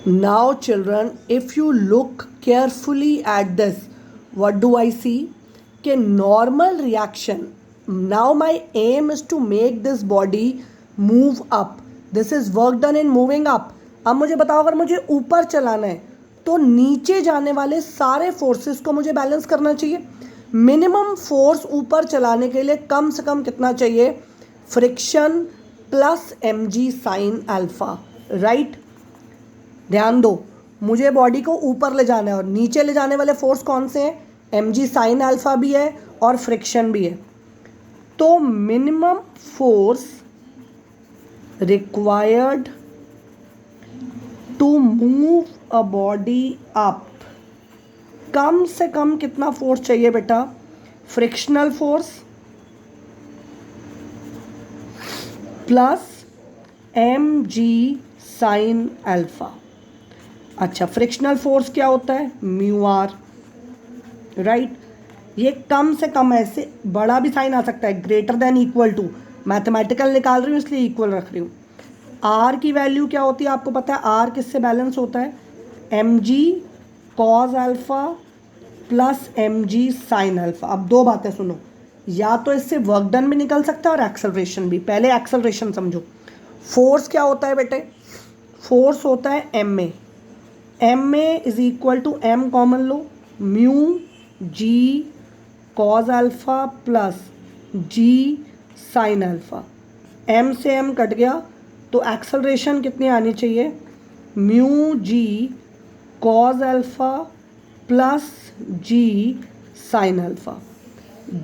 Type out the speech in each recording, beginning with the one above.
Now, children, if you look carefully at this, what do I see? कि normal reaction. Now, my aim is to make this body move up. This is work done in moving up. अब मुझे बताओ, अगर मुझे ऊपर चलाना है तो नीचे जाने वाले सारे फोर्सेस को मुझे बैलेंस करना चाहिए. मिनिमम फोर्स ऊपर चलाने के लिए कम से कम कितना चाहिए? Friction plus mg sine alpha. Right, ध्यान दो, मुझे बॉडी को ऊपर ले जाना है और नीचे ले जाने वाले फोर्स कौन से हैं? mg साइन अल्फा भी है और फ्रिक्शन भी है. तो minimum force required to move a body up, कम से कम कितना फोर्स चाहिए बेटा? Frictional force plus mg sine alpha. अच्छा, फ्रिक्शनल फोर्स क्या होता है? Mu are. राइट, ये कम से कम है, इससे बड़ा भी साइन आ सकता है, greater than equal to. Mathematical निकाल रही हूँ इसलिए इक्वल रख रही हूँ. आर की वैल्यू क्या होती है आपको पता है? आर किससे बैलेंस होता है? mg cause alpha plus mg sine alpha. अब दो बातें सुनो, या तो इससे वर्क डन भी निकल सकता है और एक्सेलरेशन भी. पहले एक्सेलरेशन समझो. फोर्स क्या होता है बेटे? फोर्स होता है M A. M A is equal to M common लो, mu G cos alpha plus G sine alpha. M से एम कट गया तो एक्सेलरेशन कितनी आनी चाहिए? Mu G cos alpha plus G sine alpha.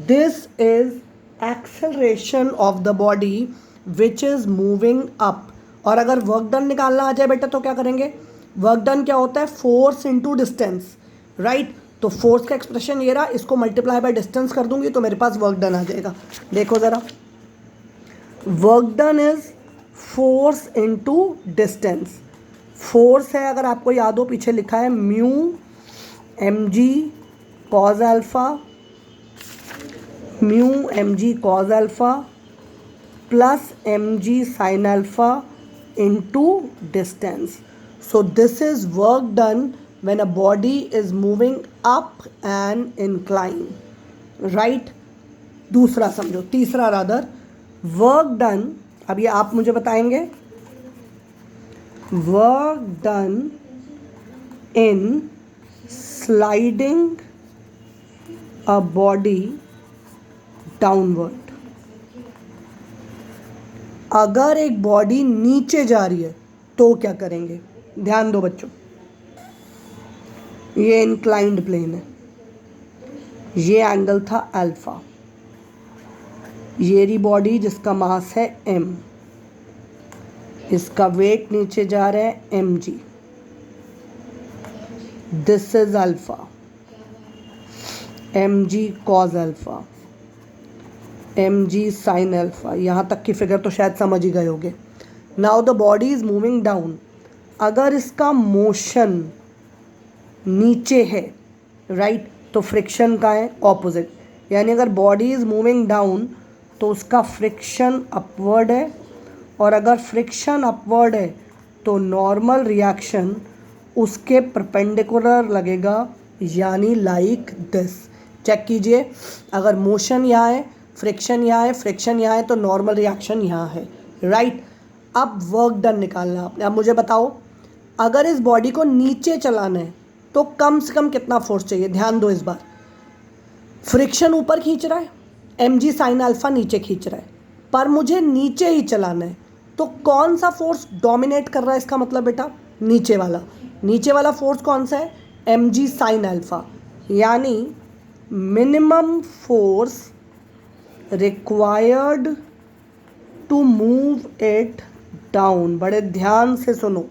This is acceleration of the body which is moving up. और अगर work done निकालना आ जाए बेटा तो क्या करेंगे? वर्क डन क्या होता है? Force into distance. राइट, तो फोर्स का एक्सप्रेशन ये रहा, इसको मल्टीप्लाई बाय डिस्टेंस कर दूंगी तो मेरे पास वर्क डन आ जाएगा. देखो ज़रा, work done is force into distance. Force है, अगर आपको याद हो पीछे लिखा है mu M G cos alpha, mu M G cos alpha plus M G sine alpha into distance. So this is work done when a body is moving up and incline. Right? दूसरा समझो, तीसरा rather, work done. अब ये आप मुझे बताएंगे. Work done in sliding a body downward. अगर एक बॉडी नीचे जा रही है तो क्या करेंगे? ध्यान दो बच्चों, ये इंक्लाइंड प्लेन है, ये एंगल था अल्फा, ये रही बॉडी जिसका मास है m, इसका वेट नीचे जा रहा है mg. This is alpha, mg cause alpha, mg sine alpha. यहाँ तक की फिगर तो शायद समझ ही गए होगे. Now the body is moving down. अगर इसका मोशन नीचे है, राइट, तो फ्रिक्शन का है ऑपोजिट. यानी अगर बॉडी इज मूविंग डाउन तो उसका फ्रिक्शन अपवर्ड है, और अगर फ्रिक्शन अपवर्ड है तो नॉर्मल रिएक्शन उसके परपेंडिकुलर लगेगा, यानी लाइक दिस. चेक कीजिए, अगर मोशन यहाँ है, फ्रिक्शन यहाँ है, फ्रिक्शन यहाँ है, तो नॉर्मल रिएक्शन यहाँ है. राइट, अब वर्क डन निकालना आपने. अब मुझे बताओ, अगर इस बॉडी को नीचे चलाना है तो कम से कम कितना फोर्स चाहिए? ध्यान दो इस बार. फ्रिक्शन ऊपर खींच रहा है, mg साइन अल्फा नीचे खींच रहा है, पर मुझे नीचे ही चलाना है, तो कौन सा फोर्स डोमिनेट कर रहा है? इसका मतलब बेटा नीचे वाला. नीचे वाला फोर्स कौन सा है? mg sine alpha. यानी minimum force required to move it down. बड़े ध्यान से सुनो,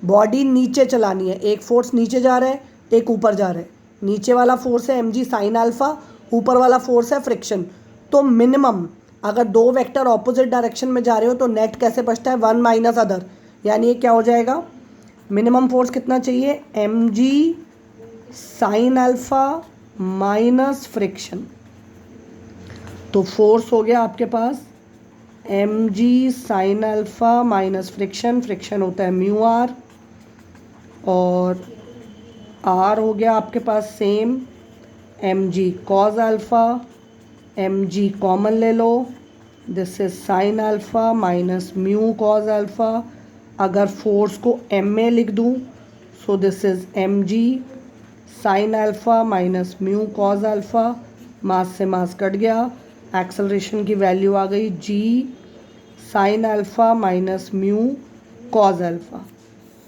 बॉडी नीचे चलानी है, एक फोर्स नीचे जा रहा है, एक ऊपर जा रहा है. नीचे वाला फोर्स है mg साइन अल्फा, ऊपर वाला फोर्स है फ्रिक्शन. तो मिनिमम, अगर दो वेक्टर ऑपोजिट डायरेक्शन में जा रहे हो तो नेट कैसे बचता है? One minus other. यानी ये क्या हो जाएगा? मिनिमम फोर्स कितना चाहिए? mg sine alpha minus friction. तो फोर्स हो गया आपके पास mg sine alpha minus friction. Friction होता है म्यू आर और आर हो गया आपके पास same, M G cos alpha, M G common ले लो, this is sine alpha minus mu cos alpha. अगर फोर्स को एम में लिख दूँ so this is M G sine alpha minus mu cos alpha, mass से मास कट गया, acceleration की वैल्यू आ गई G sine alpha minus mu cos alpha.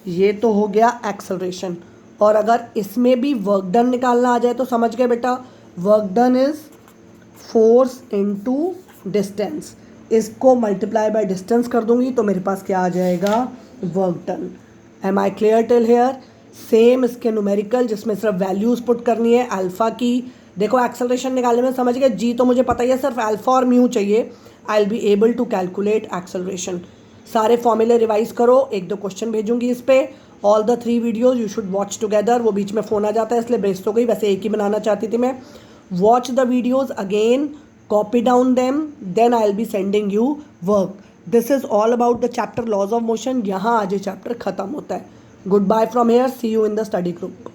ये तो हो गया एक्सेलरेशन। और अगर इसमें भी वर्क डन निकालना आ जाए तो समझ गए बेटा, work done is force into distance. इसको मल्टीप्लाई बाय डिस्टेंस कर दूंगी तो मेरे पास क्या आ जाएगा, work done. Am I clear till here? Same इसके न्यूमेरिकल जिसमें सिर्फ वैल्यूज पुट करनी है अल्फा की। देखो एक्सेलरेशन निकालने में समझ गए, जी तो मुझे पता ही है, सिर्फ अल्फा और म्यू चाहिए, I will be able to calculate acceleration. सारे फॉर्मूले रिवाइज करो, एक दो क्वेश्चन भेजूंगी इस पे। All the 3 videos you should watch together. वो बीच में फ़ोन आ जाता है इसलिए भेज तो गई, वैसे एक ही बनाना चाहती थी मैं। Watch the videos again, copy down them, then I will be sending you work. This is all about the chapter laws of motion. यहाँ आज ये चैप्टर खत्म होता है। Goodbye from here, see you in the study group.